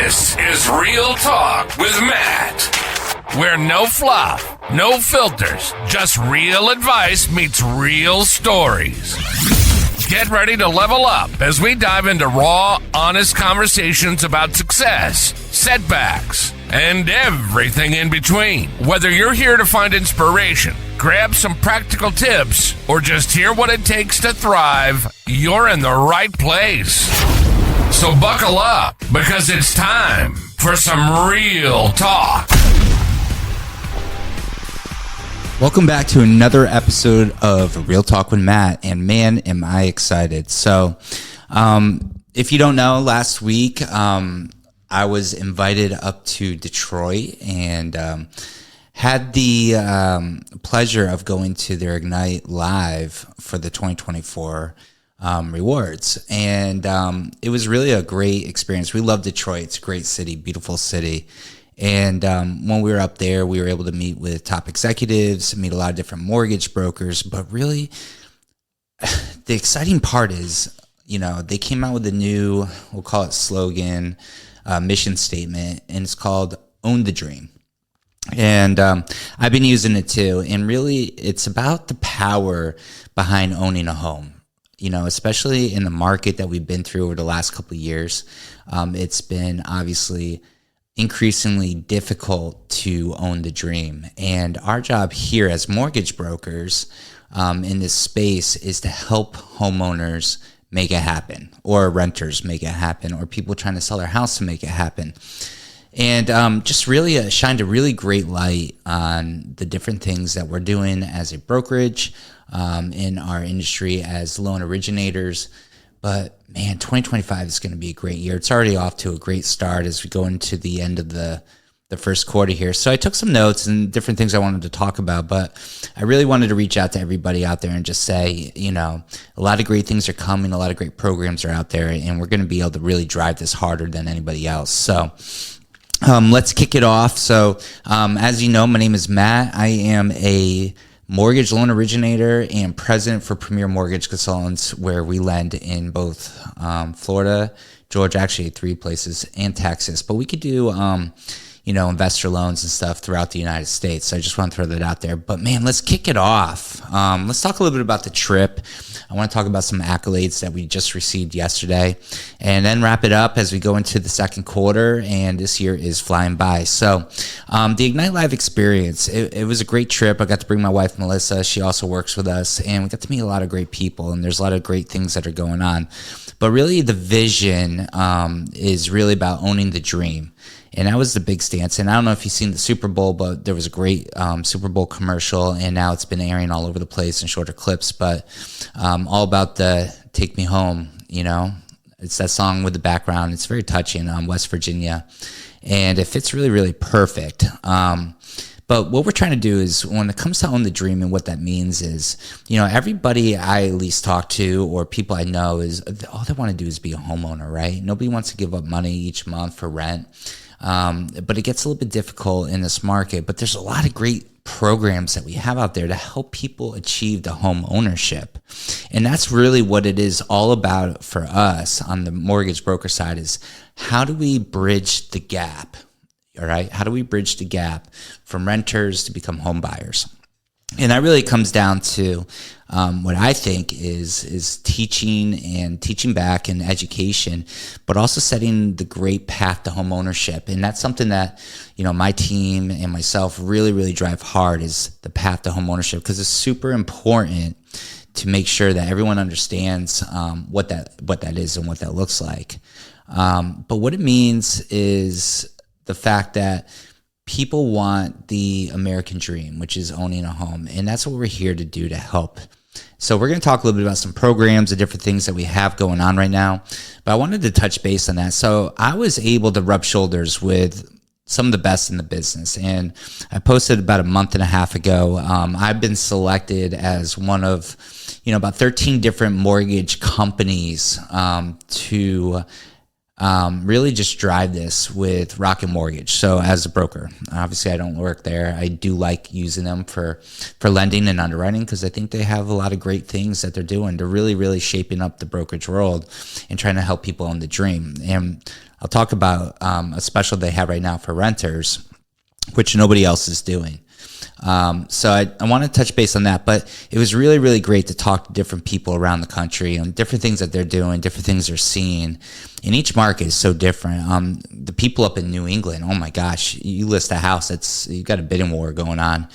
This is Real Talk with Matt, where no fluff, no filters, just real advice meets real stories. Get ready to level up as we dive into raw, honest conversations about success, setbacks, and everything in between. Whether you're here to find inspiration, grab some practical tips, or just hear what it takes to thrive, you're in the right place. So buckle up, because it's time for some real talk. Welcome back to another episode of Real Talk with Matt, and man, am I excited. So, if you don't know, last week, I was invited up to Detroit and had the pleasure of going to their Ignite Live for the 2024 rewards. And it was really a great experience. We love Detroit. It's a great city, beautiful city. And when we were up there, we were able to meet with top executives, meet a lot of different mortgage brokers. But really, the exciting part is, you know, they came out with a new, we'll call it slogan, mission statement, and it's called Own the Dream. And I've been using it too. And really, it's about the power behind owning a home. You know, especially in the market that we've been through over the last couple of years, it's been obviously increasingly difficult to own the dream. And our job here as mortgage brokers in this space is to help homeowners make it happen, or renters make it happen, or people trying to sell their house to make it happen. And just really shined a really great light on the different things that we're doing as a brokerage, in our industry as loan originators. But man, 2025 is going to be a great year. It's already off to a great start as we go into the end of the first quarter here. So I took some notes and different things I wanted to talk about, but I really wanted to reach out to everybody out there and just say, you know, a lot of great things are coming, a lot of great programs are out there, and we're going to be able to really drive this harder than anybody else. So let's kick it off. So as you know, my name is Matt. I am a mortgage loan originator and president for Premier Mortgage Consultants, where we lend in both Florida, Georgia, actually 3 places, and Texas. But we could do, you know, investor loans and stuff throughout the United States. So I just want to throw that out there. But man, let's kick it off. Let's talk a little bit about the trip. I want to talk about some accolades that we just received yesterday, and then wrap it up as we go into the second quarter, and this year is flying by. So the Ignite Live experience, it was a great trip. I got to bring my wife, Melissa. She also works with us, and we got to meet a lot of great people, and there's a lot of great things that are going on. But really, the vision is really about owning the dream. And that was the big stance. And I don't know if you've seen the Super Bowl, but there was a great Super Bowl commercial, and now it's been airing all over the place in shorter clips. But all about the Take Me Home, you know. It's that song with the background. It's very touching, West Virginia. And it fits really, really perfect. But what we're trying to do is, when it comes to own the dream, and what that means is, you know, everybody I at least talk to, or people I know, is all they want to do is be a homeowner, right? Nobody wants to give up money each month for rent. But it gets a little bit difficult in this market. But there's a lot of great programs that we have out there to help people achieve the home ownership. And that's really what it is all about for us on the mortgage broker side, is how do we bridge the gap? All right. How do we bridge the gap from renters to become home buyers? And that really comes down to what I think is teaching back and education, but also setting the great path to home ownership. And that's something that, you know, my team and myself really, really drive hard, is the path to home ownership, because it's super important to make sure that everyone understands what that is and what that looks like. But what it means is the fact that people want the American dream, which is owning a home. And that's what we're here to do, to help. So we're going to talk a little bit about some programs and different things that we have going on right now. But I wanted to touch base on that. So I was able to rub shoulders with some of the best in the business. And I posted about a month and a half ago. I've been selected as one of, you know, about 13 different mortgage companies to really just drive this with Rocket Mortgage. So as a broker, obviously I don't work there. I do like using them for lending and underwriting, because I think they have a lot of great things that they're doing. They're really, really shaping up the brokerage world and trying to help people own the dream. And I'll talk about a special they have right now for renters, which nobody else is doing. So I want to touch base on that, but it was really, really great to talk to different people around the country and different things that they're doing, different things they're seeing. And each market is so different. The people up in New England, oh my gosh, you list a house, you got a bidding war going on.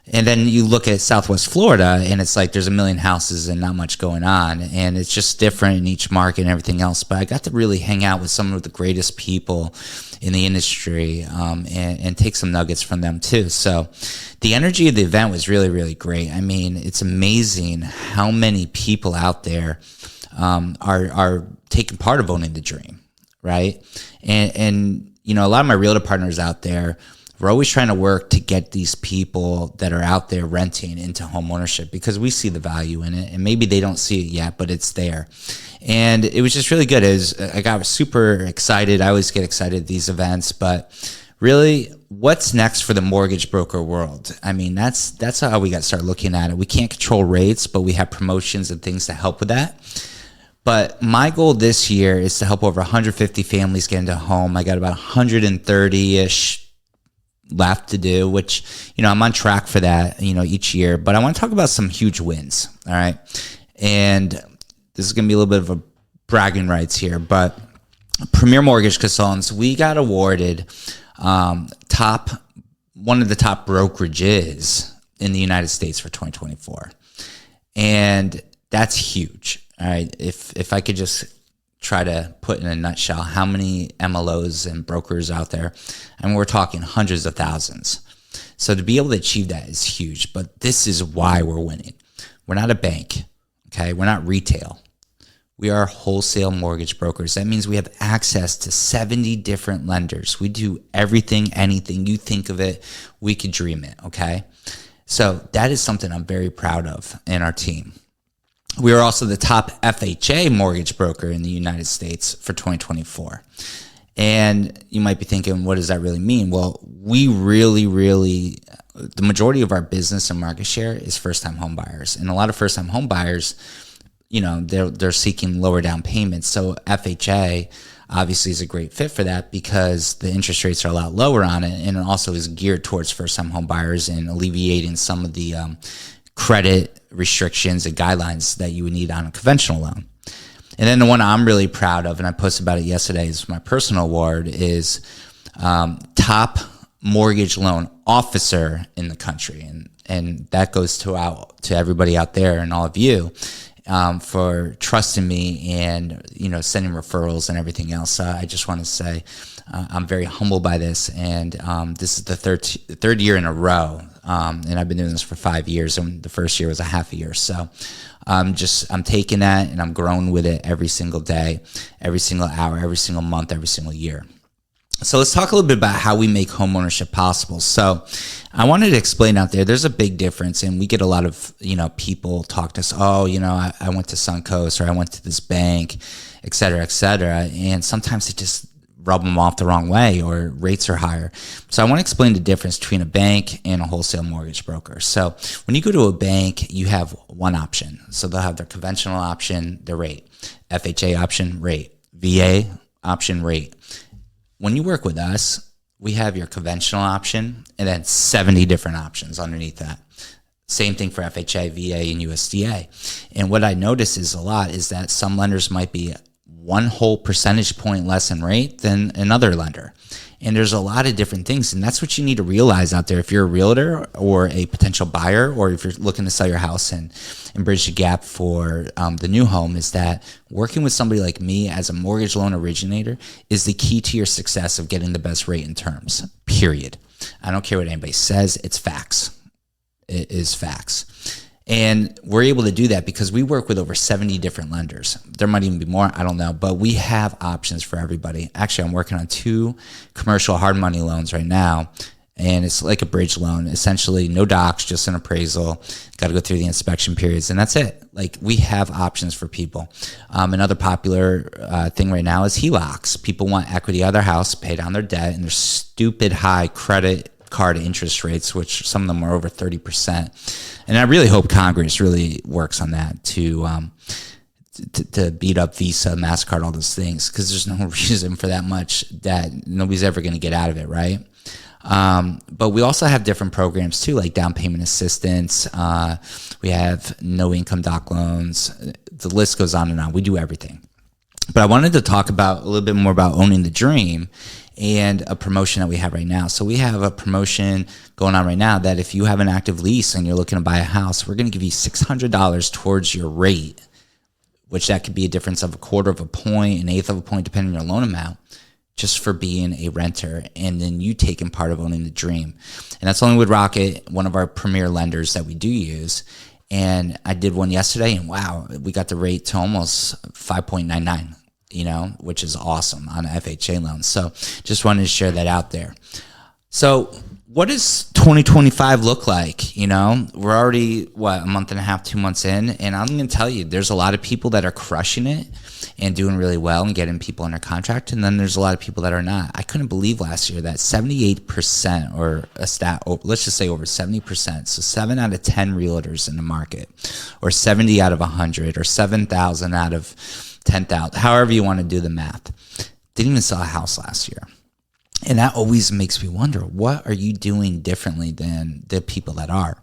And then you look at Southwest Florida and it's like there's a million houses and not much going on. And it's just different in each market and everything else. But I got to really hang out with some of the greatest people in the industry and take some nuggets from them too. So the energy of the event was really, really great. I mean, it's amazing how many people out there are taking part of owning the dream, right? And you know, a lot of my realtor partners out there, we're always trying to work to get these people that are out there renting into home ownership because we see the value in it, and maybe they don't see it yet, but it's there. And it was just really good. I got super excited. I always get excited at these events, but really, what's next for the mortgage broker world? I mean, that's how we got to start looking at it. We can't control rates, but we have promotions and things to help with that. But my goal this year is to help over 150 families get into a home. I got about 130-ish left to do, which, you know, I'm on track for that, you know, each year. But I want to talk about some huge wins, all right? And this is going to be a little bit of a bragging rights here, but Premier Mortgage Consultants, we got awarded one of the top brokerages in the United States for 2024. And that's huge, all right? If I could just try to put in a nutshell how many MLOs and brokers out there, and we're talking hundreds of thousands. So to be able to achieve that is huge, but this is why we're winning. We're not a bank, okay? We're not retail. We are wholesale mortgage brokers. That means we have access to 70 different lenders. We do everything, anything you think of it, we could dream it, okay? So that is something I'm very proud of in our team. We are also the top FHA mortgage broker in the United States for 2024. And you might be thinking, what does that really mean? Well, we really, the majority of our business and market share is first-time home buyers. And a lot of first-time home buyers, you know, they're seeking lower down payments. So FHA obviously is a great fit for that because the interest rates are a lot lower on it, and it also is geared towards first-time home buyers and alleviating some of the credit restrictions and guidelines that you would need on a conventional loan. And then the one I'm really proud of, and I posted about it yesterday, is my personal award, is top mortgage loan officer in the country. And that goes to everybody out there and all of you for trusting me and, you know, sending referrals and everything else. I just want to say I'm very humbled by this, and this is the third year in a row. And I've been doing this for 5 years, and the first year was a half a year. So I'm taking that and I'm growing with it every single day, every single hour, every single month, every single year. So let's talk a little bit about how we make homeownership possible. So I wanted to explain out there, there's a big difference, and we get a lot of, you know, people talk to us, oh, you know, I went to Suncoast, or I went to this bank, et cetera, and sometimes it just rub them off the wrong way, or rates are higher. So I want to explain the difference between a bank and a wholesale mortgage broker. So when you go to a bank, you have one option. So they'll have their conventional option, their rate, FHA option, rate, VA option, rate. When you work with us, we have your conventional option and then 70 different options underneath that. Same thing for FHA, VA, and USDA. And what I notice is that some lenders might be one whole percentage point less in rate than another lender. And there's a lot of different things. And that's what you need to realize out there. If you're a realtor or a potential buyer, or if you're looking to sell your house and bridge the gap for the new home, is that working with somebody like me as a mortgage loan originator is the key to your success of getting the best rate and terms, period. I don't care what anybody says. It's facts. It is facts. And we're able to do that because we work with over 70 different lenders. There might even be more, I don't know, but we have options for everybody. Actually, I'm working on 2 commercial hard money loans right now, and it's like a bridge loan. Essentially, no docs, just an appraisal. Got to go through the inspection periods, and that's it. Like, we have options for people. Another popular thing right now is HELOCs. People want equity out of their house, pay down their debt, and there's stupid high credit card interest rates, which some of them are over 30%. And I really hope Congress really works on that to to beat up Visa, MasterCard, all those things, because there's no reason for that much that nobody's ever going to get out of it, right? But we also have different programs too, like down payment assistance. We have no income doc loans. The list goes on and on. We do everything. But I wanted to talk about a little bit more about owning the dream and a promotion that we have right now. So we have a promotion going on right now that if you have an active lease and you're looking to buy a house, we're going to give you $600 towards your rate, which that could be a difference of a quarter of a point, an eighth of a point, depending on your loan amount, just for being a renter, and then you taking part of owning the dream. And that's only with Rocket, one of our premier lenders that we do use. And I did one yesterday, and wow, we got the rate to almost 5.99, which is awesome on an FHA loan. So just wanted to share that out there. So what does 2025 look like? We're already, a month and a half, 2 months in, and I'm going to tell you, there's a lot of people that are crushing it and doing really well and getting people under contract, and then there's a lot of people that are not. I couldn't believe last year that 78%, or a stat, let's just say over 70%, so 7 out of 10 realtors in the market, or 70 out of 100, or 7,000 out of 10,000, however you want to do the math, didn't even sell a house last year. And that always makes me wonder, what are you doing differently than the people that are?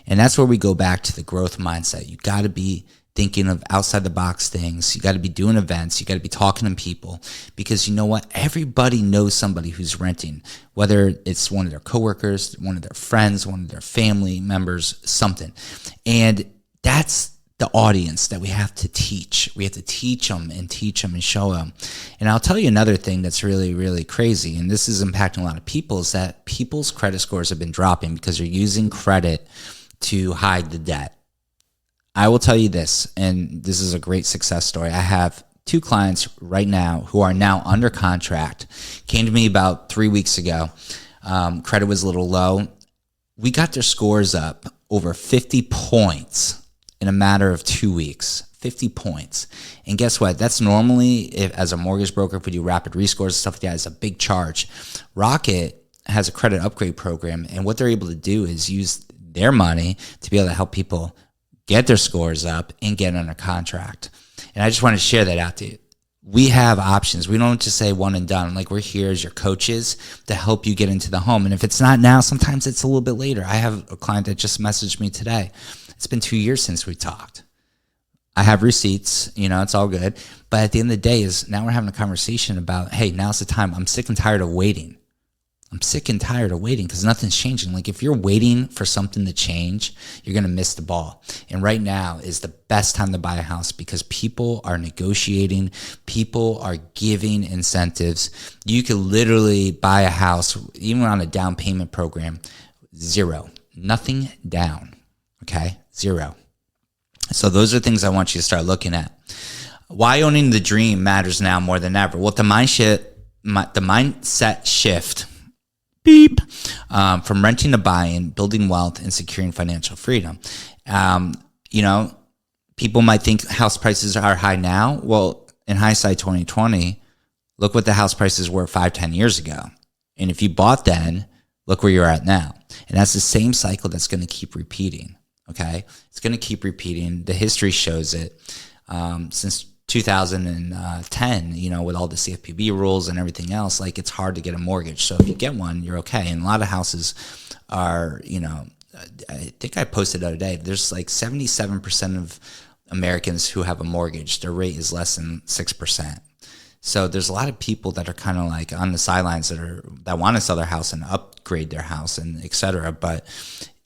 And that's where we go back to the growth mindset. You got to be thinking of outside the box things. You got to be doing events. You got to be talking to people, because you know what? Everybody knows somebody who's renting, whether it's one of their coworkers, one of their friends, one of their family members, something. And that's the audience that we have to teach. We have to teach them and show them. And I'll tell you another thing that's really, really crazy, and this is impacting a lot of people, is that people's credit scores have been dropping because they're using credit to hide the debt. I will tell you this, and this is a great success story. I have 2 clients right now who are now under contract, came to me about 3 weeks ago. Credit was a little low. We got their scores up over 50 points in a matter of 2 weeks. 50 points. And guess what? That's normally, as a mortgage broker, if we do rapid rescores and stuff like that, it's a big charge. Rocket has a credit upgrade program, and what they're able to do is use their money to be able to help people get their scores up and get under contract. And I just want to share that out to you. We have options. We don't just say one and done. Like, we're here as your coaches to help you get into the home. And if it's not now, sometimes it's a little bit later. I have a client that just messaged me today. It's been 2 years since we talked. I have receipts, it's all good. But at the end of the day is now we're having a conversation about, hey, now's the time. I'm sick and tired of waiting. Because nothing's changing. Like, if you're waiting for something to change, you're going to miss the ball. And right now is the best time to buy a house, because people are negotiating. People are giving incentives. You could literally buy a house, even on a down payment program, 0, nothing down. Okay, 0. So those are things I want you to start looking at. Why owning the dream matters now more than ever. Well, the mindset shift, from renting to buying, building wealth, and securing financial freedom. People might think house prices are high now. Well, in hindsight 2020, look what the house prices were 5-10 years ago. And if you bought then, look where you're at now. And that's the same cycle that's going to keep repeating. Okay, it's going to keep repeating. The history shows it. Since 2010, with all the CFPB rules and everything else, like, it's hard to get a mortgage. So if you get one, you're okay. And a lot of houses are, I think I posted the other day, there's like 77% of Americans who have a mortgage. Their rate is less than 6%. So there's a lot of people that are kind of like on the sidelines that want to sell their house and upgrade their house and et cetera. But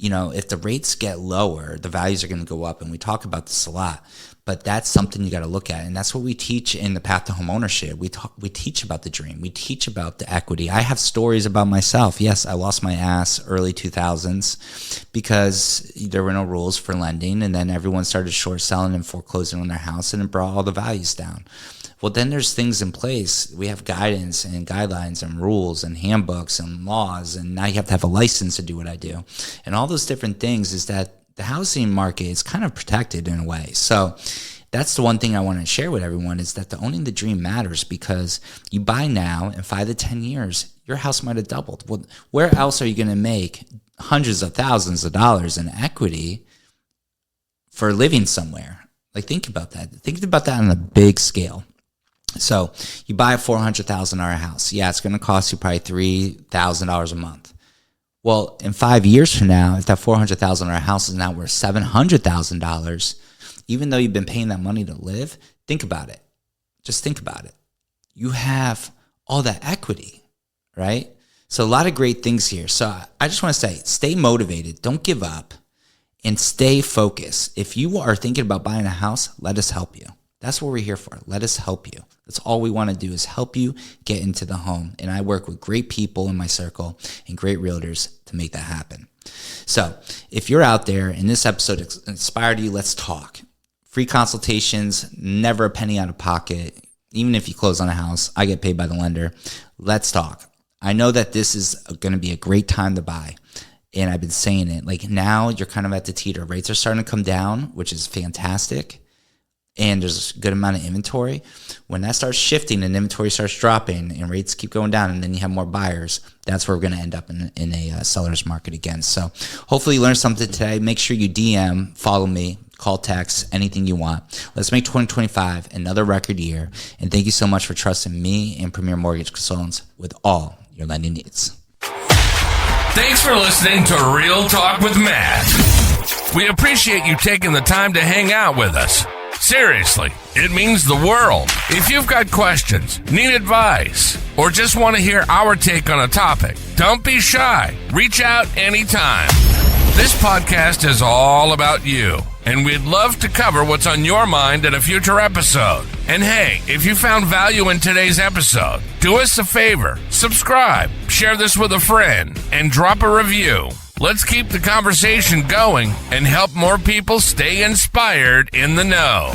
if the rates get lower, the values are going to go up. And we talk about this a lot, but that's something you got to look at. And that's what we teach in the Path to Homeownership. We teach about the dream. We teach about the equity. I have stories about myself. Yes, I lost my ass early 2000s because there were no rules for lending. And then everyone started short selling and foreclosing on their house, and it brought all the values down. Well, then there's things in place. We have guidance and guidelines and rules and handbooks and laws, and now you have to have a license to do what I do. And all those different things is that the housing market is kind of protected in a way. So that's the one thing I want to share with everyone, is that the owning the dream matters, because you buy now, in 5 to 10 years, your house might have doubled. Well, where else are you going to make hundreds of thousands of dollars in equity for living somewhere? Like, think about that. Think about that on a big scale. So you buy a $400,000 house. Yeah, it's going to cost you probably $3,000 a month. Well, in 5 years from now, if that $400,000 house is now worth $700,000, even though you've been paying that money to live, think about it. Just think about it. You have all that equity, right? So a lot of great things here. So I just want to say, stay motivated. Don't give up and stay focused. If you are thinking about buying a house, let us help you. That's what we're here for. Let us help you. That's all we want to do is help you get into the home. And I work with great people in my circle and great realtors to make that happen. So if you're out there and this episode inspired you, let's talk. Free consultations, never a penny out of pocket. Even if you close on a house, I get paid by the lender. Let's talk. I know that this is going to be a great time to buy. And I've been saying it. Like, now you're kind of at the teeter. Rates are starting to come down, which is fantastic. And there's a good amount of inventory. When that starts shifting and inventory starts dropping and rates keep going down, and then you have more buyers, that's where we're going to end up in a seller's market again. So hopefully you learned something today. Make sure you DM, follow me, call, text, anything you want. Let's make 2025 another record year. And thank you so much for trusting me and Premier Mortgage Consultants with all your lending needs. Thanks for listening to Real Talk with Matt. We appreciate you taking the time to hang out with us. Seriously, it means the world. If you've got questions, need advice, or just want to hear our take on a topic, don't be shy. Reach out anytime. This podcast is all about you, and we'd love to cover what's on your mind in a future episode. And hey, if you found value in today's episode, do us a favor, subscribe, share this with a friend, and drop a review. Let's keep the conversation going and help more people stay inspired in the know.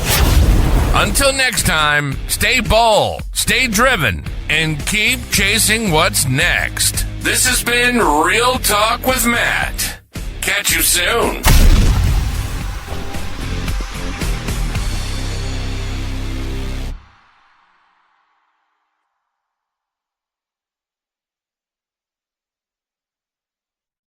Until next time, stay bold, stay driven, and keep chasing what's next. This has been Real Talk with Matt. Catch you soon.